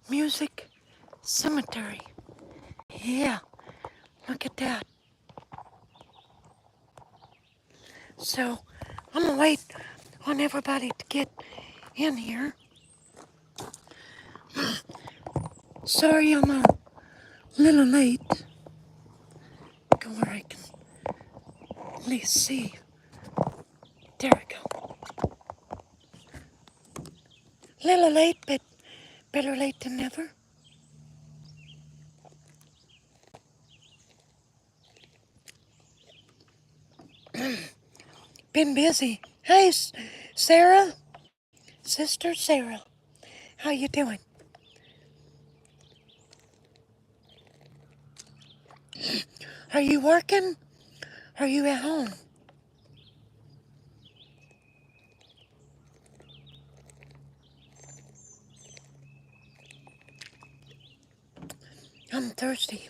Music Cemetery. Yeah, look at that. So, I'm gonna wait on everybody to get in here. Sorry I'm a little late. Go where I can at least see. There we go. Little late, but better late than never. Been busy. Hey, Sarah. Sister Sarah. How you doing? Are you working? Are you at home? I'm thirsty.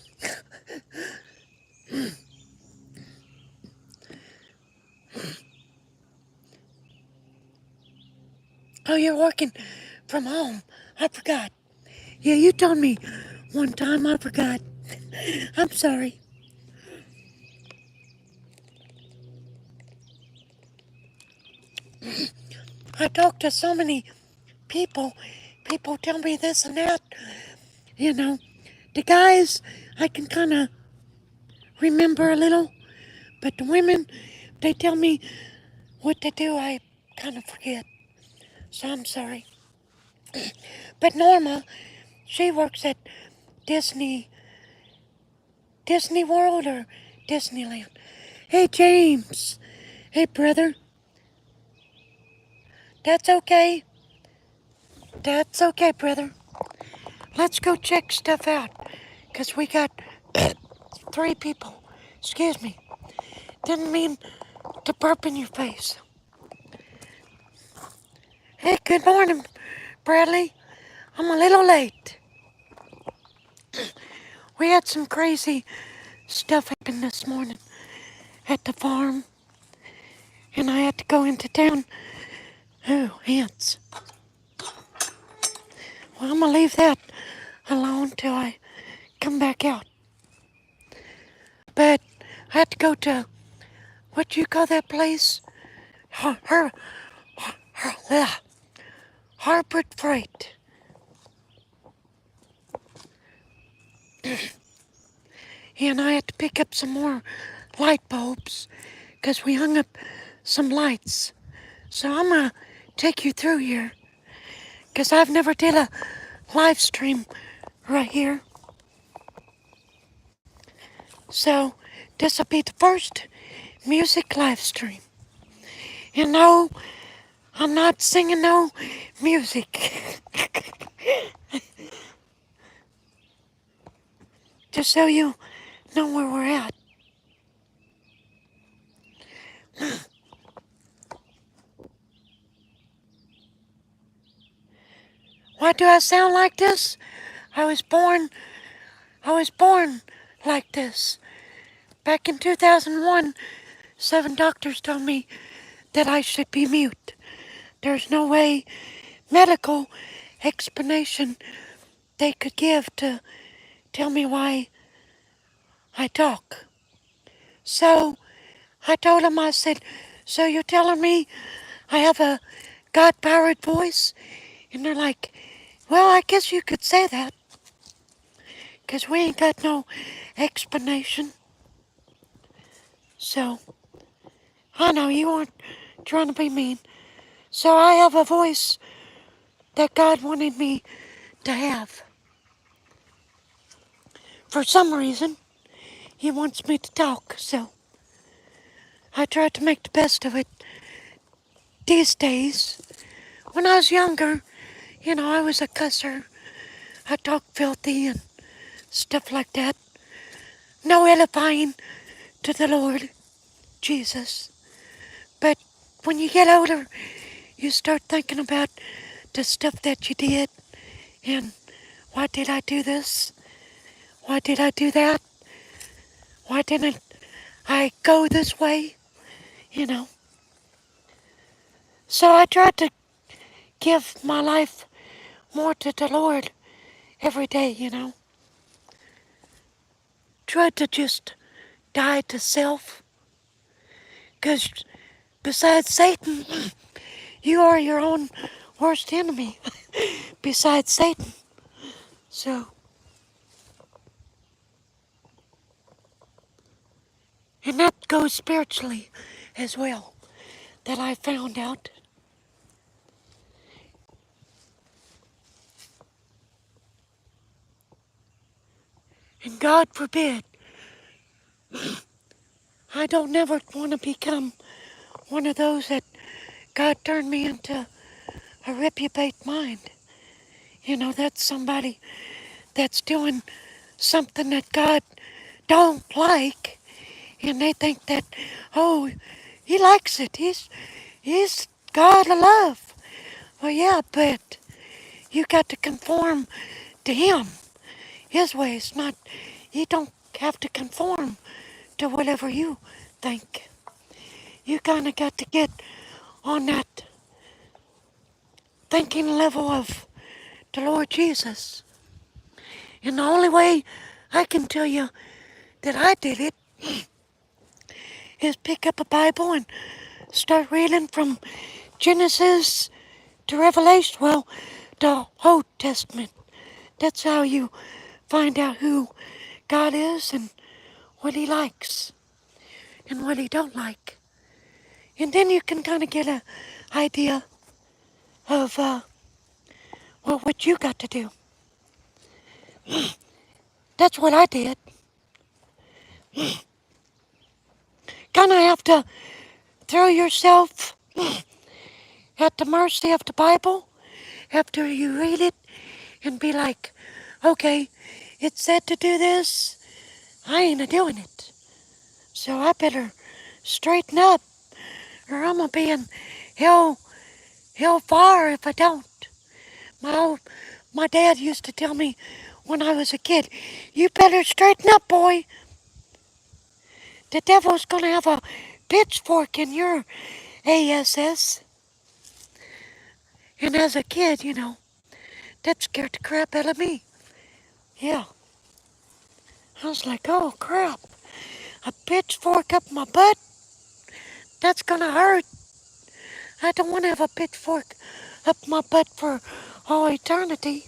Oh, you're working from home. I forgot. Yeah, you told me one time. I forgot. I'm sorry. I talk to so many people. People tell me this and that. You know, the guys, I can kind of remember a little, but the women, they tell me what to do, I kind of forget. So I'm sorry. But Norma, she works at Disney, Disney World or Disneyland. Hey, James. Hey, brother. That's okay. That's okay, brother. Let's go check stuff out. Because we got 3 people. Excuse me. Didn't mean to burp in your face. Hey, good morning, Bradley. I'm a little late. We had some crazy stuff happen this morning at the farm. And I had to go into town. Oh, ants. Well, I'm going to leave that alone till I come back out. But I had to go to, what do you call that place? Harbor Freight. And I had to pick up some more light bulbs because we hung up some lights. So I'm going to take you through here because I've never did a live stream right here. So this will be the first music live stream. And no, I'm not singing no music. Just so you know where we're at. Why do I sound like this? I was born like this. Back in 2001, 7 doctors told me that I should be mute. There's no way medical explanation they could give to tell me why I talk. So I told them, I said, so you're telling me I have a God-powered voice? And they're like, well, I guess you could say that. Because we ain't got no explanation. So, I know you aren't trying to be mean. So I have a voice that God wanted me to have. For some reason, He wants me to talk, so I try to make the best of it these days. When I was younger, I was a cusser. I talked filthy and stuff like that. No edifying to the Lord Jesus. But when you get older, you start thinking about the stuff that you did and why did I do this? Why did I do that? Why didn't I go this way? So I tried to give my life more to the Lord every day, Try to just die to self, because besides Satan, you are your own worst enemy, besides Satan. So, and that goes spiritually as well, that I found out. And God forbid, I don't never want to become one of those that God turned me into a reprobate mind. That's somebody that's doing something that God don't like, and they think that, oh, he likes it. He's God of love. Well, yeah, but you got to conform to him, his ways. Not you don't have to conform to whatever you think. You kind of got to get on that thinking level of the Lord Jesus. And the only way I can tell you that I did it is pick up a Bible and start reading from Genesis to Revelation. Well, the Old Testament. That's how you find out who God is and what he likes and what he don't like. And then you can kind of get an idea of what you got to do. That's what I did. Kind of have to throw yourself at the mercy of the Bible after you read it and be like, okay, it said to do this, I ain't a doing it. So I better straighten up or I'm gonna be in hell far if I don't. My dad used to tell me when I was a kid, you better straighten up, boy. The devil's gonna have a pitchfork in your ass. And as a kid, that scared the crap out of me. Yeah. I was like, oh crap, a pitchfork up my butt? That's gonna hurt. I don't want to have a pitchfork up my butt for all eternity.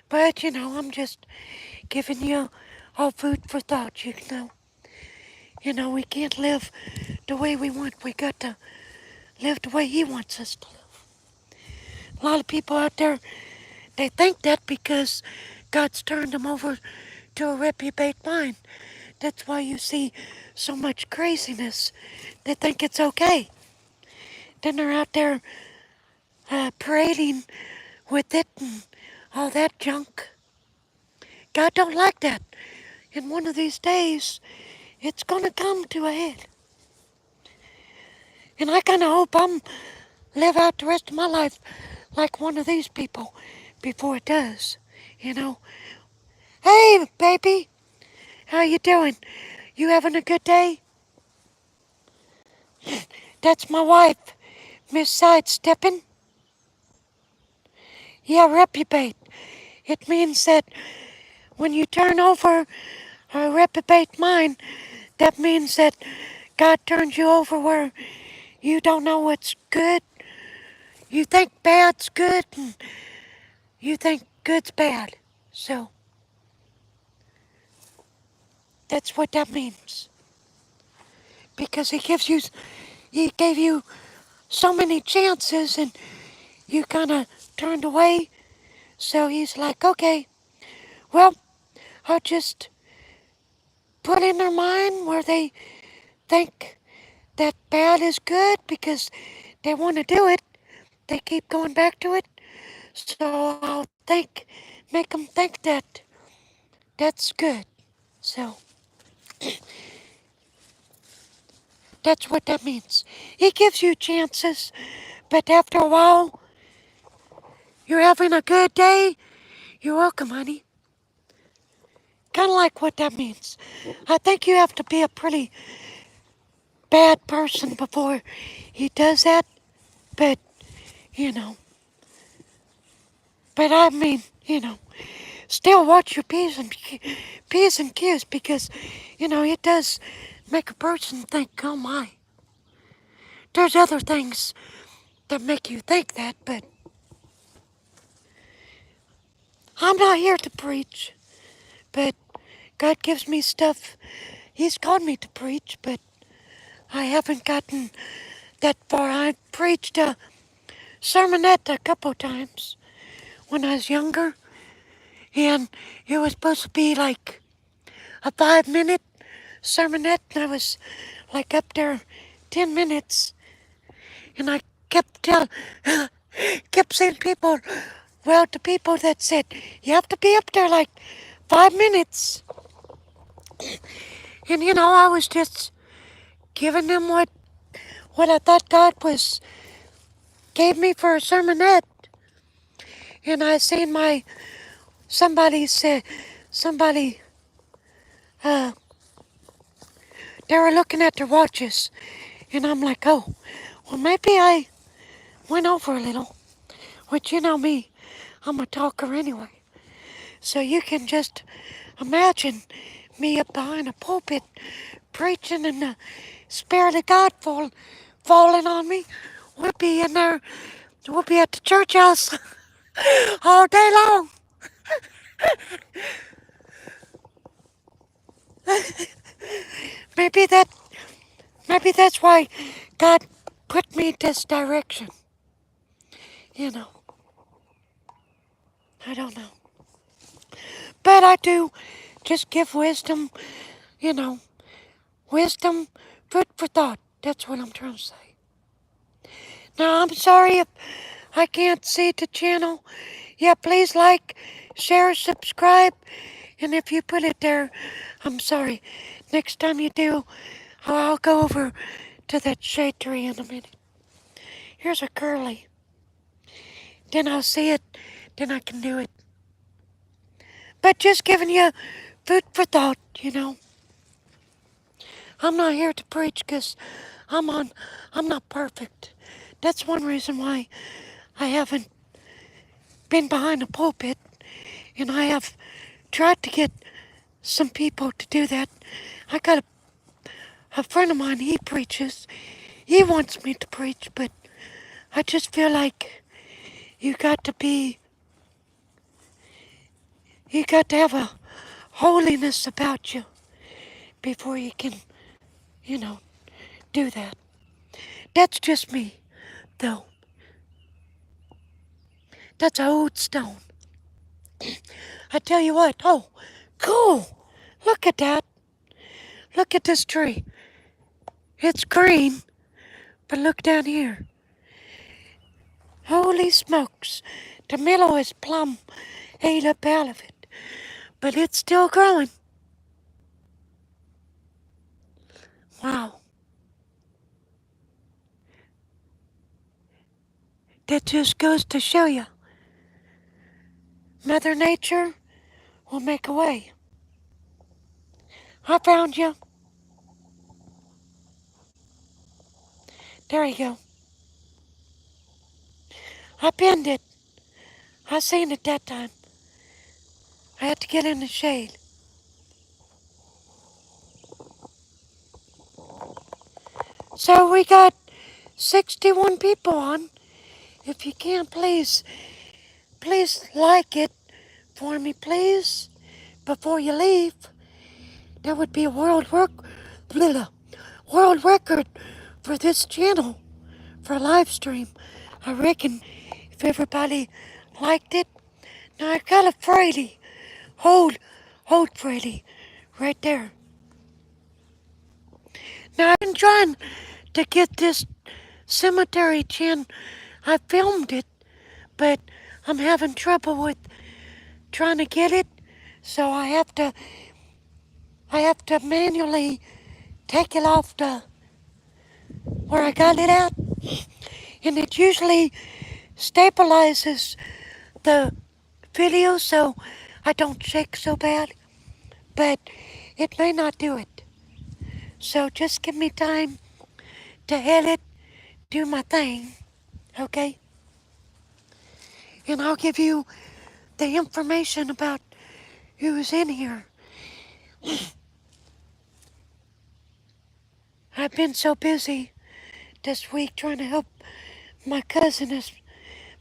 But, I'm just giving you all food for thought. We can't live the way we want. We got to live the way he wants us to live. A lot of people out there, they think that because God's turned them over to a reprobate mind. That's why you see so much craziness. They think it's okay. Then they're out there parading with it and all that junk. God don't like that. And one of these days, it's gonna come to a head. And I kind of hope I'm live out the rest of my life like one of these people before it does. You know. Hey, baby, how you doing? You having a good day? That's my wife, Miss Sidesteppin. Yeah, reprobate. It means that when you turn over a reprobate mind, that means that God turns you over where you don't know what's good. You think bad's good, and you think good's bad. So, that's what that means. Because he gave you so many chances and you kind of turned away. So he's like, okay, well, I'll just put in their mind where they think that bad is good because they want to do it. They keep going back to it. So I'll make them think that that's good. So that's what that means. He gives you chances, but after a while, you're having a good day. You're welcome, honey. Kind of like what that means. I think you have to be a pretty bad person before he does that. But, you know, but I mean, still watch your P's and Q's because, it does make a person think, oh my. There's other things that make you think that, but I'm not here to preach. But God gives me stuff. He's called me to preach, but I haven't gotten that far. I preached a sermonette a couple times when I was younger, and it was supposed to be like a 5-minute sermonette, and I was like up there 10 minutes, and I kept saying to people that said, you have to be up there like 5 minutes. And I was just giving them what I thought God gave me for a sermonette. And I seen somebody, uh, they were looking at their watches. And I'm like, oh, well, maybe I went over a little. Which, you know me, I'm a talker anyway. So you can just imagine me up behind a pulpit preaching and the Spirit of God falling on me. We'll be in there, we'll be at the church house all day long. Maybe that's why God put me this direction. I don't know. But I do just give wisdom, you know, wisdom, food for thought. That's what I'm trying to say. Now, I'm sorry if I can't see the channel. Yeah, please like, share, subscribe. And if you put it there, I'm sorry. Next time you do, I'll go over to that shade tree in a minute. Here's a curly. Then I'll see it. Then I can do it. But just giving you food for thought, I'm not here to preach because I'm not perfect. That's one reason why I haven't been behind a pulpit, and I have tried to get some people to do that. I got a friend of mine, he preaches. He wants me to preach, but I just feel like you got to have a holiness about you before you can, do that. That's just me, though. That's an old stone. I tell you what, oh, cool. Look at that. Look at this tree. It's green, but look down here. Holy smokes. The middle is plumb ate up out of it, but it's still growing. Wow. That just goes to show you. Mother Nature will make a way. I found you. There you go. I pinned it. I seen it that time. I had to get in the shade. So we got 61 people on. If you can, please like it for me, please, before you leave. That would be a world record for this channel, for a live stream. I reckon if everybody liked it. Now I got a Freddy. Hold Freddy, right there. Now I've been trying to get this cemetery chin. I filmed it, but I'm having trouble with trying to get it, so I have to manually take it off where I got it at, and it usually stabilizes the video so I don't shake so bad, but it may not do it. So just give me time to edit, do my thing, okay? And I'll give you the information about who's in here. I've been so busy this week trying to help my cousin as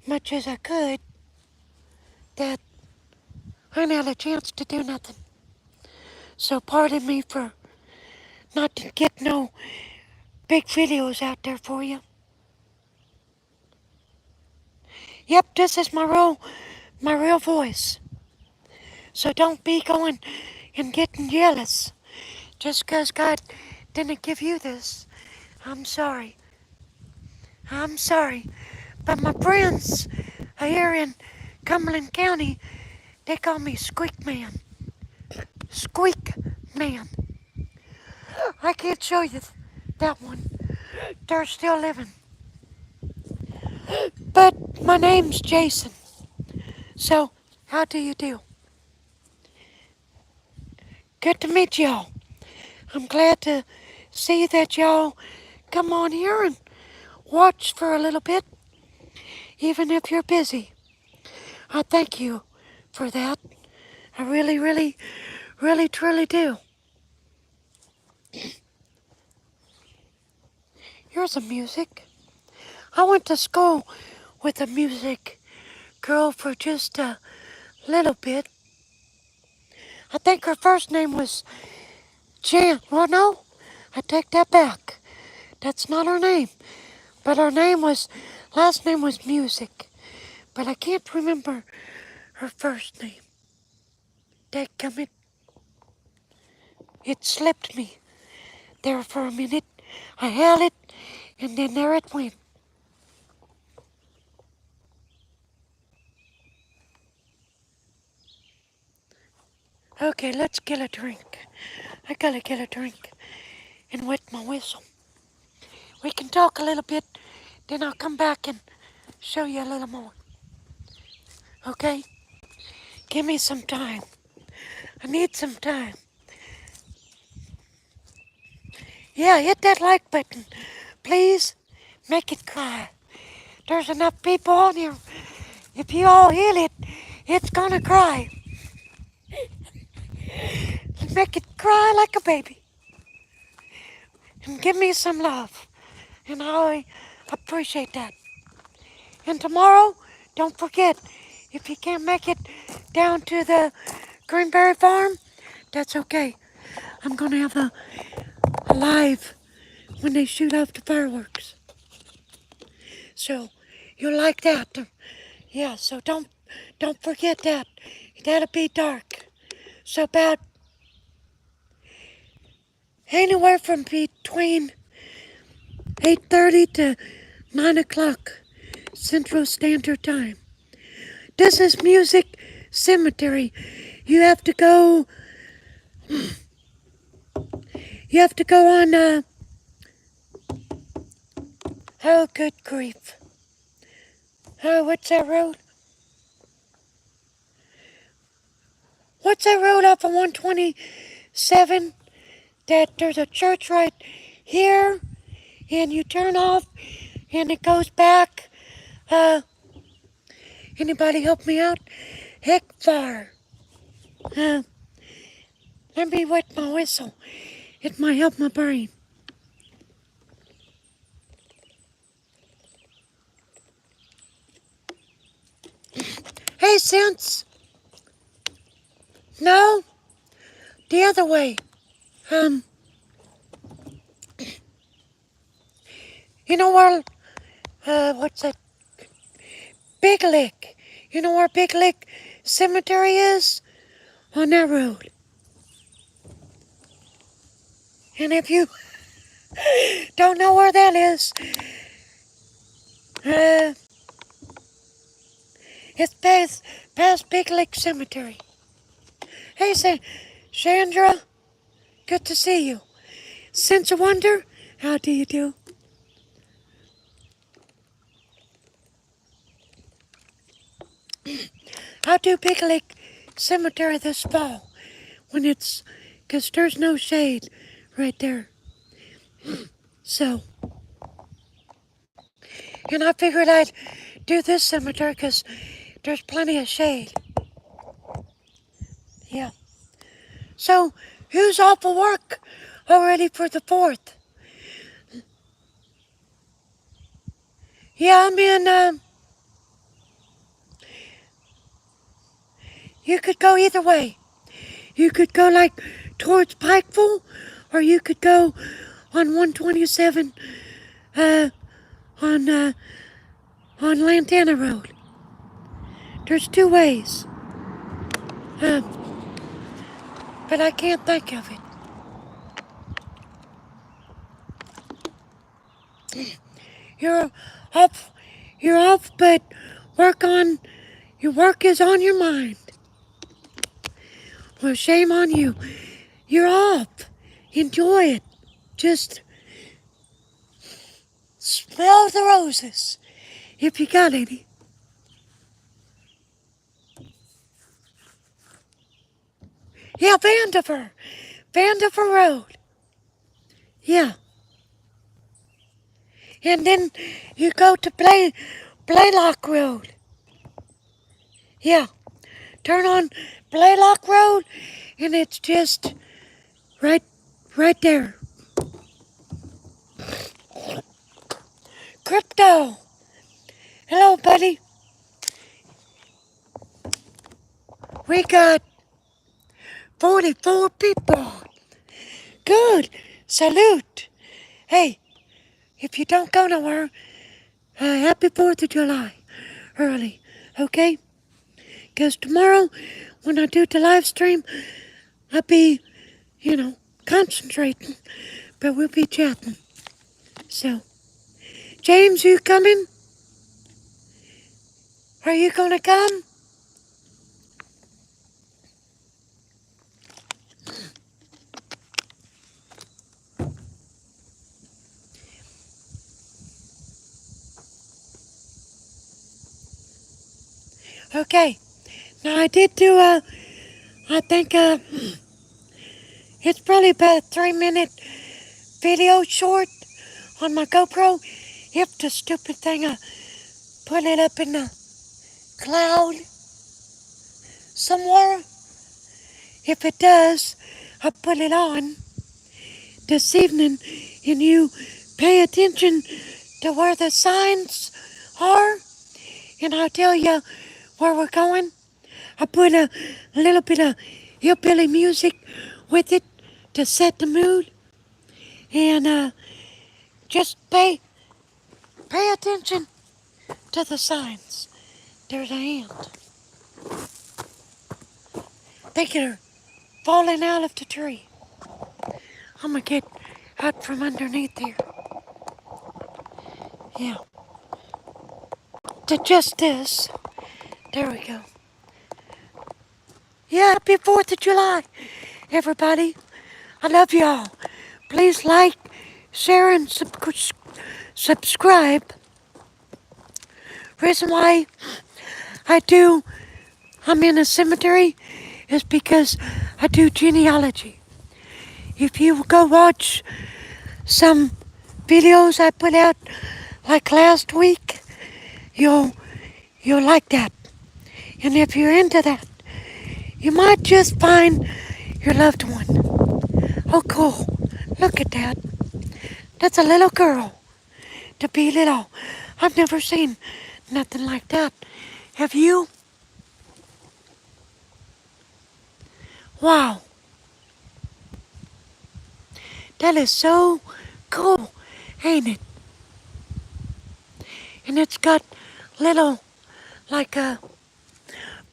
much as I could that I ain't had a chance to do nothing. So pardon me for not to get no big videos out there for you. Yep, this is my real voice. So don't be going and getting jealous just 'cause God didn't give you this. I'm sorry. I'm sorry. But my friends here in Cumberland County, they call me Squeak Man. Squeak Man. I can't show you that one. They're still living. But my name's Jason. So, how do you do? Good to meet y'all. I'm glad to see that y'all come on here and watch for a little bit, even if you're busy. I thank you for that. I really, really, really, truly do. Here's some music. I went to school with a music girl for just a little bit. I think her first name was Jan. Well, no, I take that back. That's not her name. But her last name was Music. But I can't remember her first name. Dadgummit. It slipped me there for a minute. I held it, and then there it went. Okay, let's get a drink. I gotta get a drink and wet my whistle. We can talk a little bit, then I'll come back and show you a little more. Okay? Give me some time. I need some time. Yeah, hit that like button. Please make it cry. There's enough people on here. If you all hit it, it's gonna cry. Make it cry like a baby. And give me some love. And I appreciate that. And tomorrow, don't forget, if you can't make it down to the Greenberry Farm, that's okay. I'm gonna have a live when they shoot off the fireworks. So you'll like that. Yeah, so don't forget that. That'll be dark. So about anywhere from between 8:30 to 9 o'clock Central Standard Time. This is Music Cemetery. You have to go on, oh, good grief. Oh, what's that road? What's that road off of 127? That there's a church right here, and you turn off, and it goes back. Anybody help me out? Heck far. Let me wet my whistle. It might help my brain. Hey, Sense. No, the other way. You know where, what's that? Big Lick. You know where Big Lick Cemetery is? On that road. And if you don't know where that is, it's past Big Lick Cemetery. Hey, Sandra, good to see you. Sense of Wonder, how do you do? I'll do Big Lake Cemetery this fall when because there's no shade right there. So, And I figured I'd do this cemetery because there's plenty of shade. Yeah. So, who's off of work already for the 4th? Yeah, I'm in, you could go either way. You could go like towards Pikeville, or you could go on 127 uh, on Lantana Road. There's 2 ways, but I can't think of it. You're off, you're off, but your work is on your mind. Well, shame on you. You're off. Enjoy it. Just smell the roses, if you got any. Yeah, Vandiver Road. Yeah. And then you go to Blaylock Road. Yeah. Turn on Blaylock Road, and it's just right there. Crypto. Hello, buddy. We got 44 people. Good. Salute. Hey, if you don't go nowhere, happy 4th of July early, okay? Because tomorrow, when I do the live stream, I'll be, concentrating, but we'll be chatting. So, James, you coming? Are you gonna come? Okay. Now, I did do I think, it's probably about a 3-minute video short on my GoPro. If the stupid thing, put it up in the cloud somewhere. If it does, I'll put it on this evening, and you pay attention to where the signs are, and I'll tell you where we're going. I put a little bit of hillbilly music with it to set the mood, and just pay attention to the signs. There's a hand. I think they're falling out of the tree. I'm gonna get out from underneath here. Yeah. To just this. There we go. Yeah, happy 4th of July, everybody. I love y'all. Please like, share, and subscribe. Reason why I'm in a cemetery is because I do genealogy. If you go watch some videos I put out like last week, you'll like that. And if you're into that, you might just find your loved one. Oh, cool. Look at that. That's a little girl. To be little. I've never seen nothing like that. Have you? Wow. That is so cool, ain't it? And it's got little, like,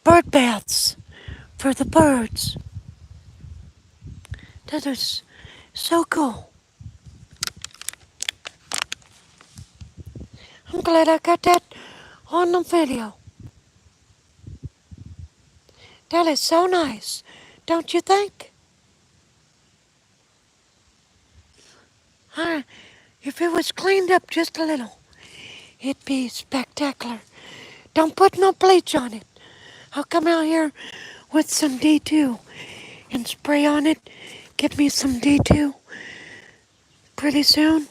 bird baths for the birds. That is so cool. I'm glad I got that on the video. That is so nice, don't you think? If it was cleaned up just a little, it'd be spectacular. Don't put no bleach on it. I'll come out here with some D2 and spray on it. Get me some D2 pretty soon.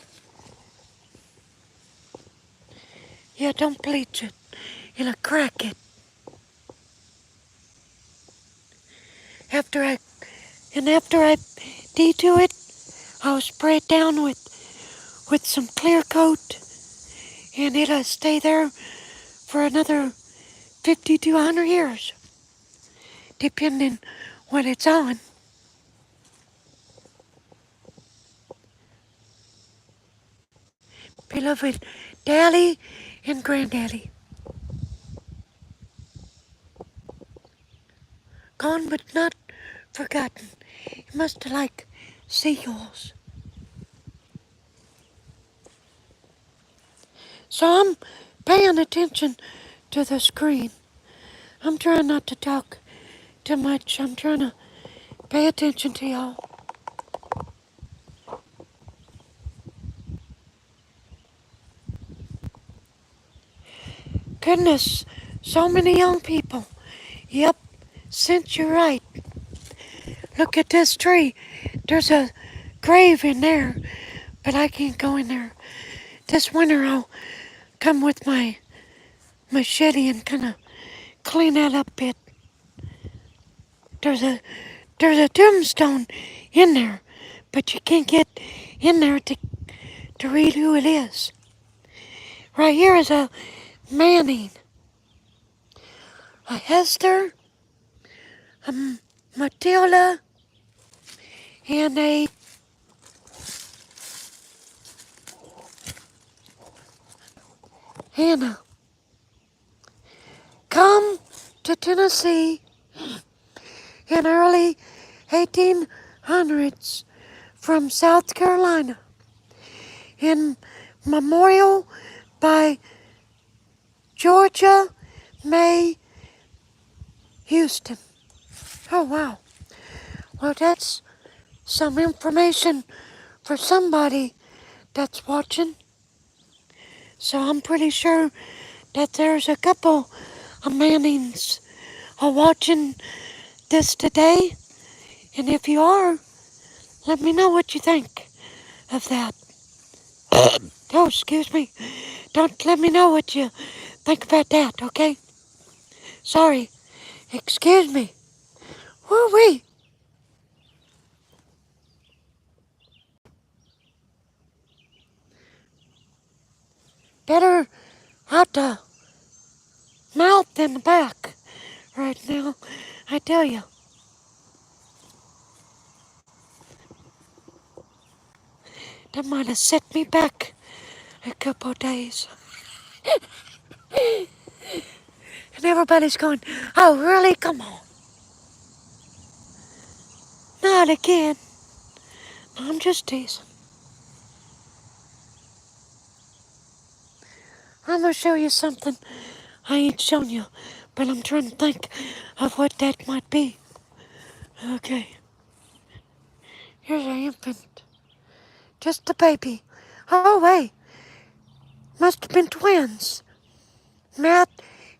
Yeah, don't bleach it. It'll crack it. After I dedo it, I'll spray it down with some clear coat, and it'll stay there for another 50 to 100 years, depending what it's on. Beloved Daddy and Granddaddy, gone but not forgotten. You must like seagulls. So I'm paying attention to the screen. I'm trying not to talk too much. I'm trying to pay attention to y'all. Goodness, so many young people. Yep, since you're right. Look at this tree. There's a grave in there, but I can't go in there. This winter I'll come with my machete and kind of clean that up a bit. There's a tombstone in there, but you can't get in there to read who it is. Right here is a Manning, a Hester, a Matilda, and a Hannah. Come to Tennessee in early 1800s from South Carolina in memorial by Georgia May Houston. Oh, wow. Well, that's some information for somebody that's watching. So I'm pretty sure that there's a couple of Mannings watching this today. And if you are, let me know what you think of that. Oh, excuse me. Don't let me know what you think about that, okay? Sorry. Excuse me. Woo-wee. Better out the mouth than the back right now, I tell you. That might have set me back a couple days. And everybody's going, oh, really? Come on. Not again. I'm just teasing. I'm going to show you something I ain't shown you, but I'm trying to think of what that might be. Okay. Here's an infant. Just a baby. Oh, wait. Must have been twins. Matt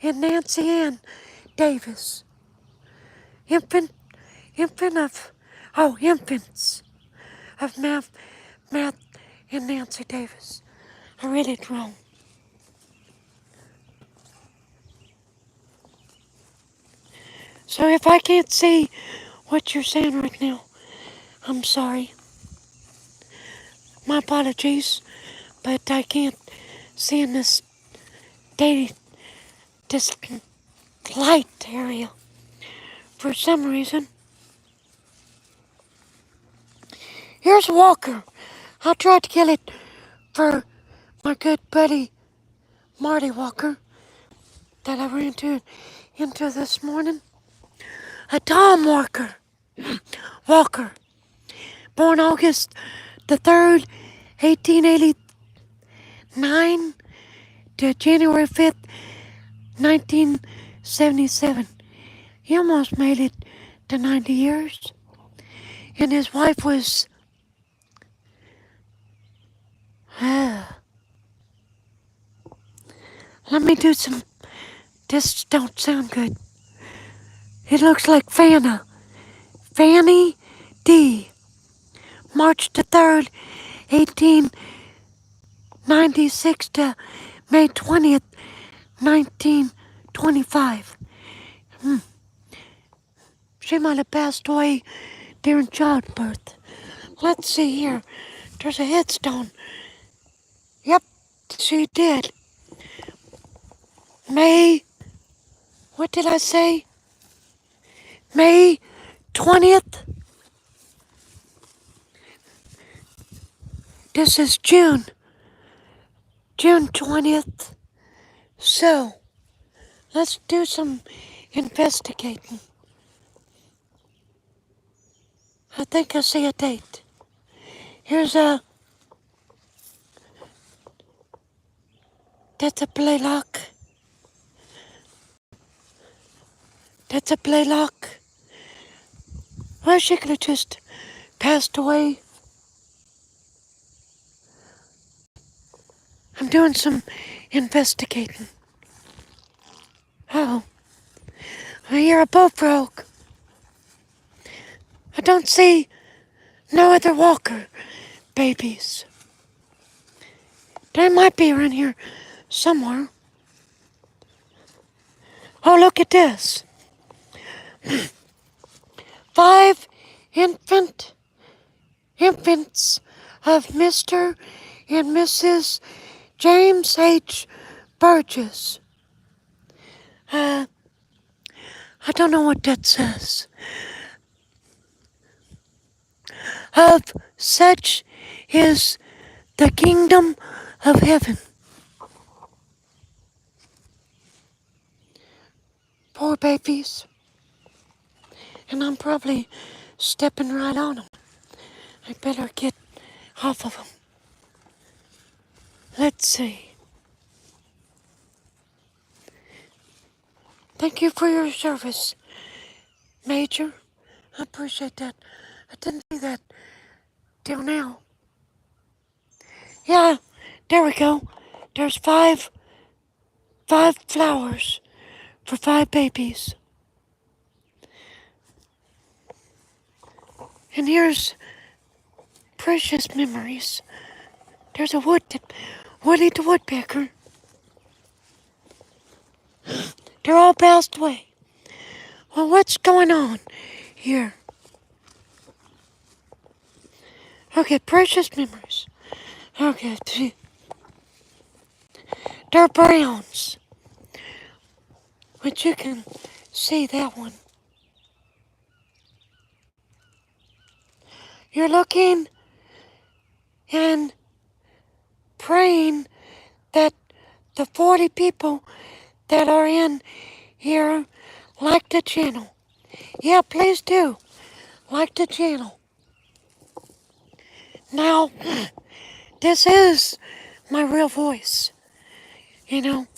and Nancy Ann Davis. Infants of Matt and Nancy Davis. I read it wrong. So if I can't see what you're saying right now, I'm sorry. My apologies, but I can't see in this this light area for some reason. Here's Walker. I tried to kill it for my good buddy Marty Walker that I ran into this morning. A Tom Walker, born August the 3rd, 1889 to January 5th, 1977. He almost made it to 90 years. And his wife was... let me do some... This don't sound good. It looks like Fanny D. March the 3rd, 1896 to May 20th, 1925. She might have passed away during childbirth. Let's see here. There's a headstone. Yep, she did. May, what did I say? May 20th. This is June 20th. So, let's do some investigating. I think I see a date. Here's that's a playlock. That's a playlock. Well, she could have just passed away. I'm doing some investigating. Oh, I hear a boat broke. I don't see no other walker babies. They might be around here somewhere. Oh, look at this. 5 infants of Mr. and Mrs. James H. Burgess. I don't know what that says. Of such is the kingdom of heaven. Poor babies. And I'm probably stepping right on them. I better get off of them. Let's see. Thank you for your service, Major. I appreciate that. I didn't see that till now. Yeah, there we go. There's five flowers for 5 babies. And here's precious memories. There's a Woody the Woodpecker. They're all passed away. Well, what's going on here? Okay, precious memories. Okay, they're browns. But you can see that one. You're looking and praying that the 40 people that are in here like the channel. Yeah, please do. Like the channel. Now, this is my real voice. You know,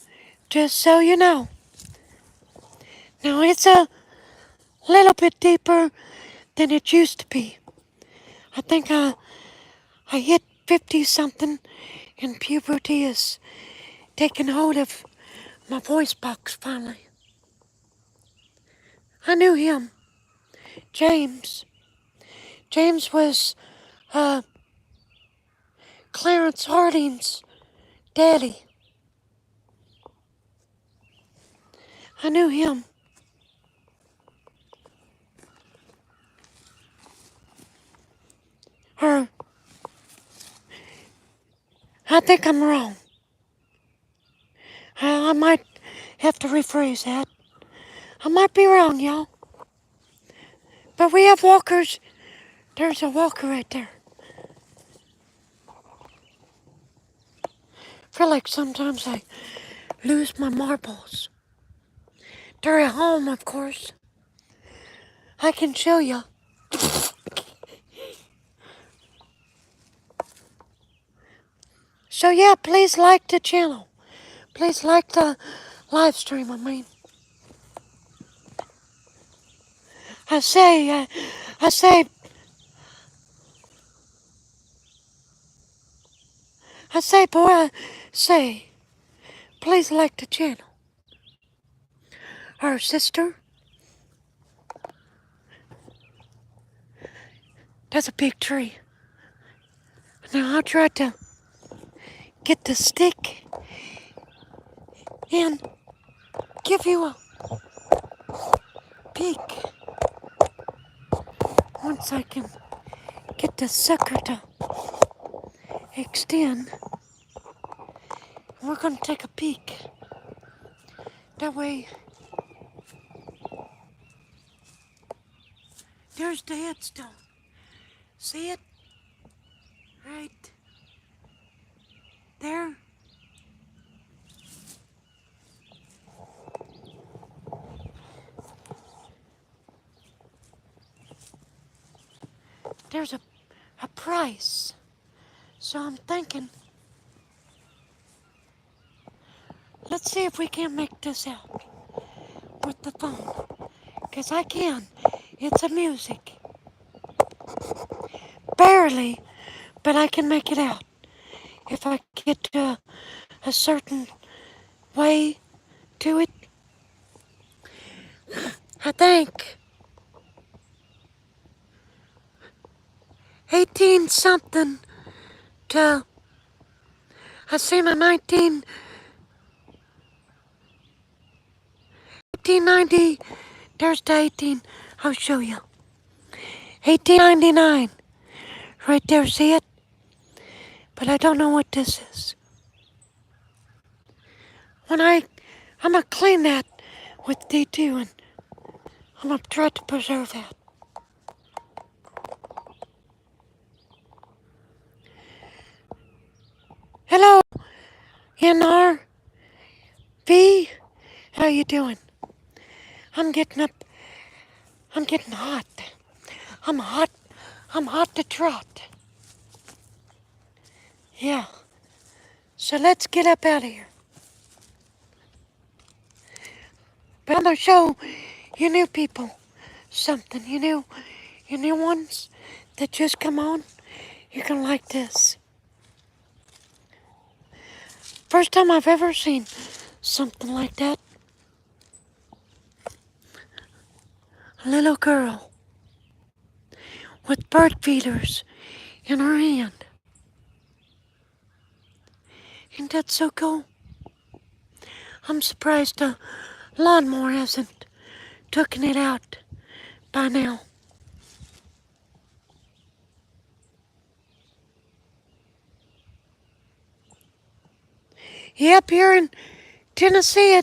just so you know. Now, it's a little bit deeper than it used to be. I think I hit 50-something, and puberty is taking hold of my voice box finally. I knew him, James. James was Clarence Harding's daddy. I knew him. Or, I think I'm wrong. I might have to rephrase that. I might be wrong, y'all. But we have walkers. There's a walker right there. I feel like sometimes I lose my marbles. They're at home, of course. I can show you. So yeah, please like the channel. Please like the live stream, I say, please like the channel. Our sister. That's a big tree. Now I'll try to get the stick and give you a peek once I can get the sucker to extend. We're going to take a peek. That way, there's the headstone. See it? Right there. There's a price. So I'm thinking, let's see if we can make this out with the phone. Because I can. It's a music. Barely, but I can make it out. If I get to a certain way to it, I think 18 something to, I see my 1890, there's the 18, I'll show you. 1899, right there, see it? But I don't know what this is. I'm gonna clean that with D2 and I'm gonna try to preserve that. Hello, NRV, how you doing? I'm getting hot. I'm hot to trot. Yeah, so let's get up out of here. But I'm gonna show you new people something, you new ones that just come on. You're gonna like this. First time I've ever seen something like that. A little girl with bird feeders in her hand. Ain't that so cool? I'm surprised the lawnmower hasn't taken it out by now. Yep, here in Tennessee,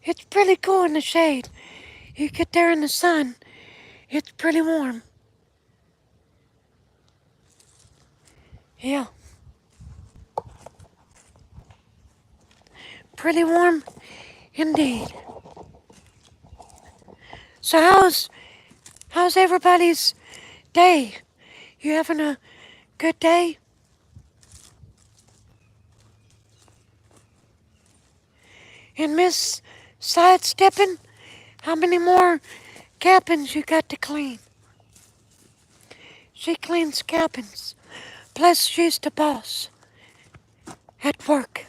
it's pretty cool in the shade. You get there in the sun, it's pretty warm. Yeah. Pretty warm indeed. So how's everybody's day? You having a good day? And Miss Sidesteppin, how many more cabins you got to clean? She cleans cabins. Plus she's the boss at work.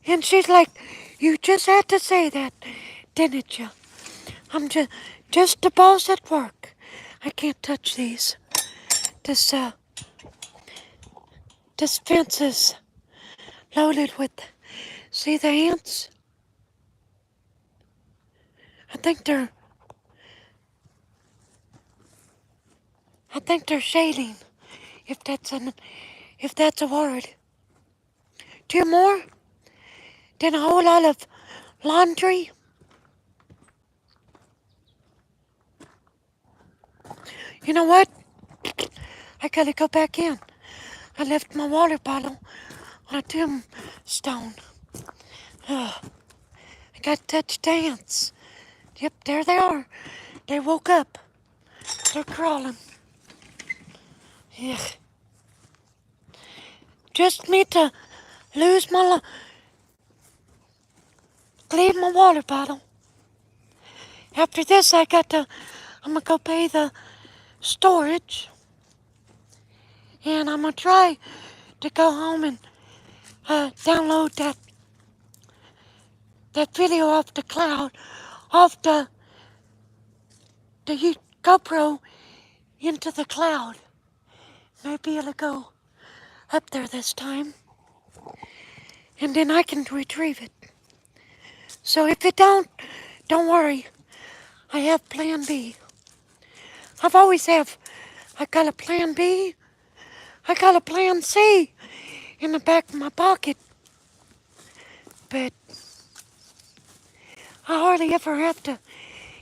And she's like, you just had to say that, didn't you? I'm just the boss at work. I can't touch these. This fence is loaded with, see the ants? I think they're shading, if that's a word. 2 more? Then a whole lot of laundry. You know what? I gotta go back in. I left my water bottle on a tombstone. I gotta touch the ants. Yep, there they are. They woke up. They're crawling. Yeah. Just need to leave my water bottle. After this, I'm gonna go pay the storage. And I'm gonna try to go home and download that video off the cloud, off the GoPro into the cloud. maybe it'll go up there this time, and then I can retrieve it. So if it don't worry. I have plan B. I've always have. I got a plan B. I got a plan C in the back of my pocket. But I hardly ever have to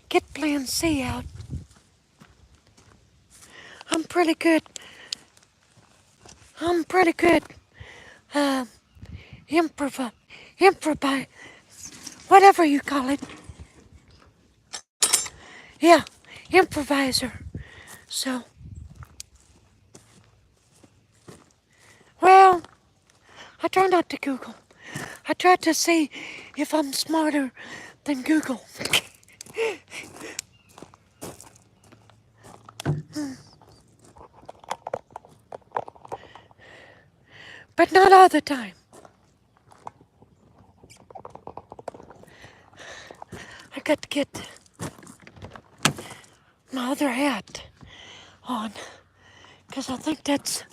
get plan C out. I'm pretty good. I'm pretty good. Uh, improvise, whatever you call it. Yeah, improviser. So, well, I try not to Google. I try to see if I'm smarter than Google. But not all the time. I got to get my other hat on, because I think that's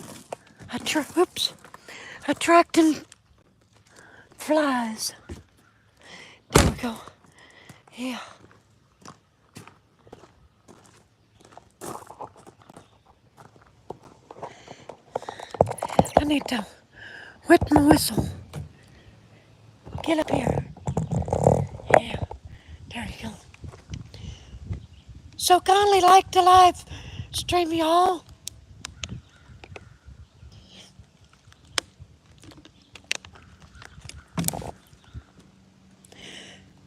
attracting flies. There we go. Yeah. I need to wet my whistle. Get up here. Yeah. There you go. So kindly like to live stream, y'all.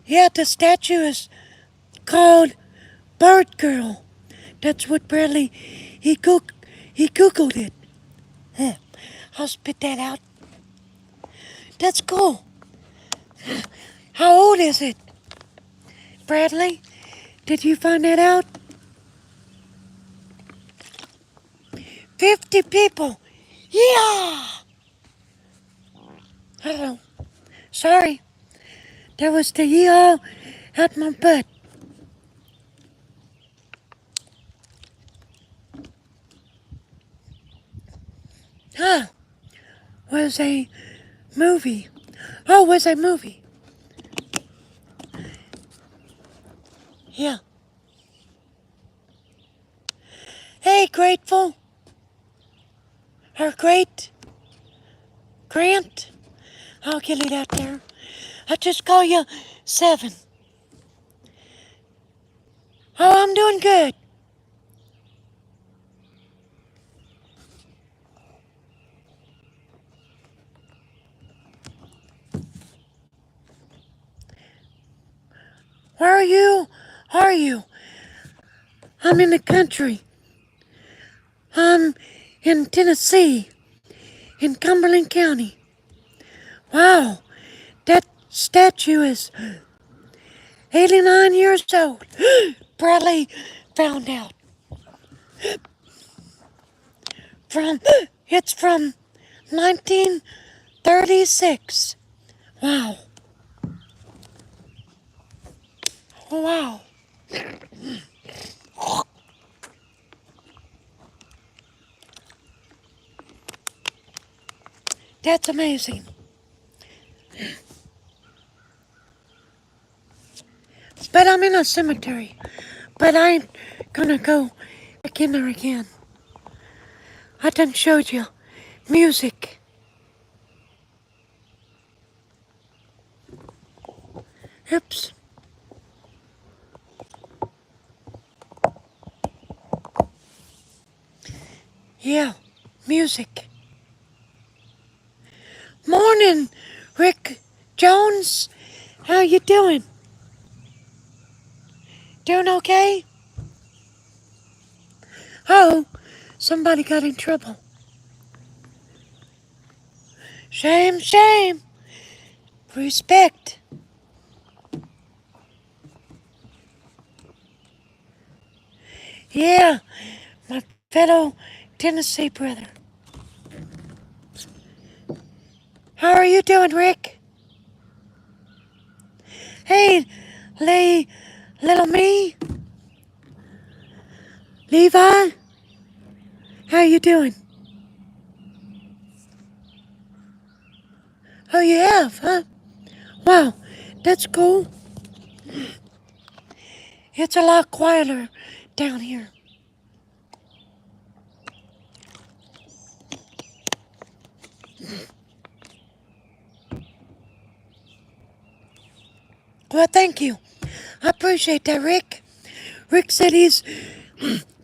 Yeah, the statue is called Bird Girl. That's what Bradley, he Googled it. Huh. I'll spit that out. That's cool. How old is it? Bradley, did you find that out? 50 people. Yeah! Hello. Sorry. That was the yee-haw out my butt. Huh. Was a movie. Oh, was a movie. Yeah. Hey, Grateful. Or Great. Grant. I'll get it out there. I just call you 7. Oh, I'm doing good. Where are you? Are you? I'm in the country. I'm in Tennessee, in Cumberland County. Wow, that statue is 89 years old. Bradley found out. It's from 1936. Wow. Oh, wow. That's amazing. But I'm in a cemetery. But I ain't gonna go back in there again. I done showed you music. Oops. Yeah, music. Morning, Rick Jones. How you doing? Doing okay? Oh, somebody got in trouble. Shame, shame. Respect. Yeah, my fellow Tennessee brother. How are you doing, Rick? Hey, little me. Levi, how you doing? Oh, you have, huh? Wow, that's cool. It's a lot quieter down here. Well, thank you. I appreciate that, Rick. Rick said he's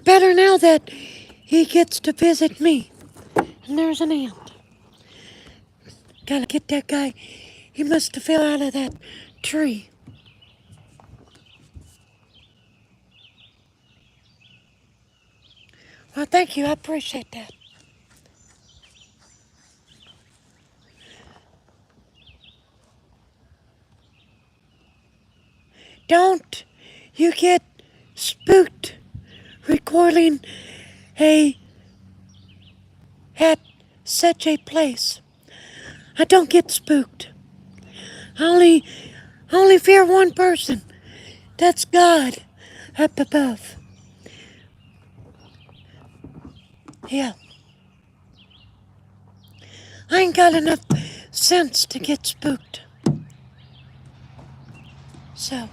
better now that he gets to visit me. And there's an ant. Gotta get that guy. He must have fell out of that tree. Well, thank you. I appreciate that. Don't you get spooked recording a at such a place. I don't get spooked. I only fear one person. That's God up above. Yeah. I ain't got enough sense to get spooked. So,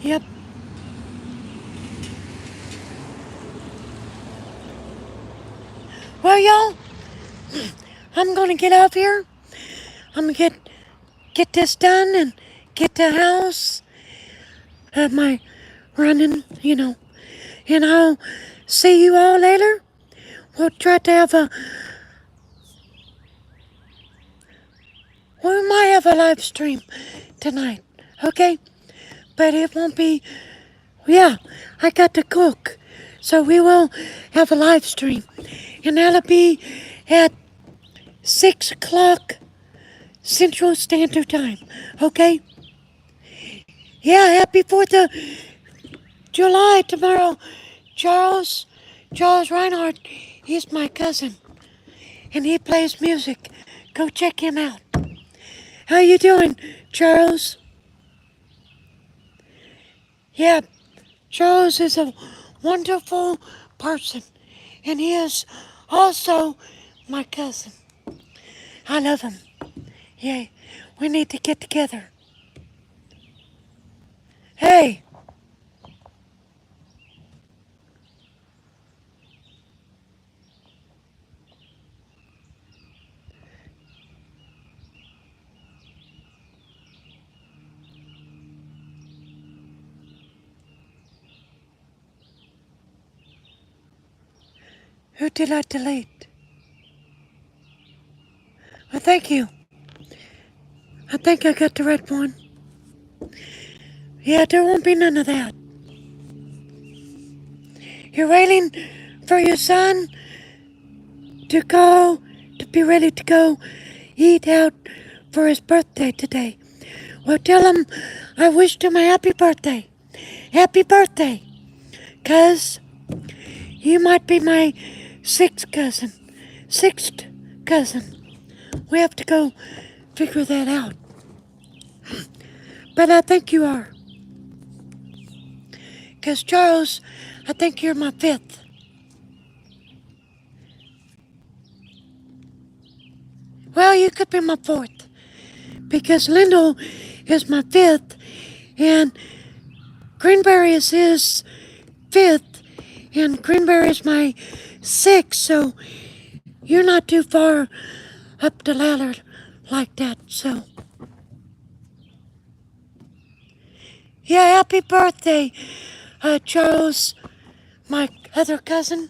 yep. Well, y'all, I'm gonna get up here. I'm gonna get this done and get the house. Have my running. And I'll see you all later. We'll try to have we might have a live stream tonight, okay? But it won't be, yeah, I got to cook. So we will have a live stream. And that'll be at 6 o'clock Central Standard Time, okay? Yeah, happy 4th of July tomorrow. Charles Reinhardt, he's my cousin. And he plays music. Go check him out. How you doing, Charles? Yeah, Charles is a wonderful person. And he is also my cousin. I love him. Yeah, we need to get together. Hey! Who did I delete? Well, thank you. I think I got the right one. Yeah, there won't be none of that. You're waiting for your son to be ready to go eat out for his birthday today. Well, tell him I wished him a happy birthday. Happy birthday. 'Cause you might be my sixth cousin. Sixth cousin. We have to go figure that out. But I think you are. 'Cause Charles, I think you're my fifth. Well, you could be my fourth. Because Lindell is my fifth, and Greenberry is his fifth, and Greenberry is my sixth, so you're not too far up the ladder like that, so. Yeah, happy birthday, Charles, my other cousin.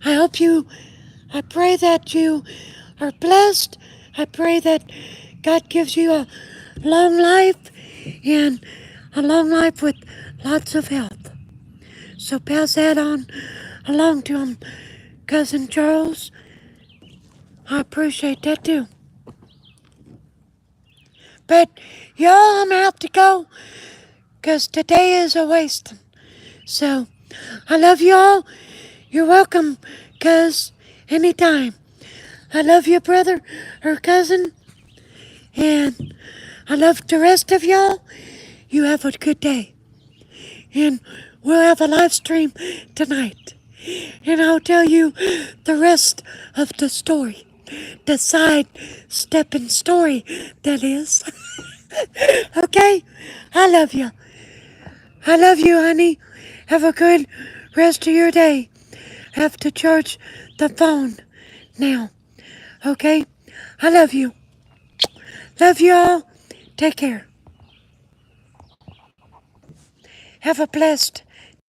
I pray that you are blessed. I pray that God gives you a long life and a long life with lots of health. So pass that on along to him, Cousin Charles. I appreciate that too. But y'all, I'm gonna have to go, 'cause today is a wasting. So I love y'all. You're welcome, cuz anytime. I love you, brother or cousin. And I love the rest of y'all. You have a good day. And we'll have a live stream tonight. And I'll tell you the rest of the story. The sidestepping story, that is. Okay? I love you. I love you, honey. Have a good rest of your day. Have to charge the phone now. Okay? I love you. Love you all. Take care. Have a blessed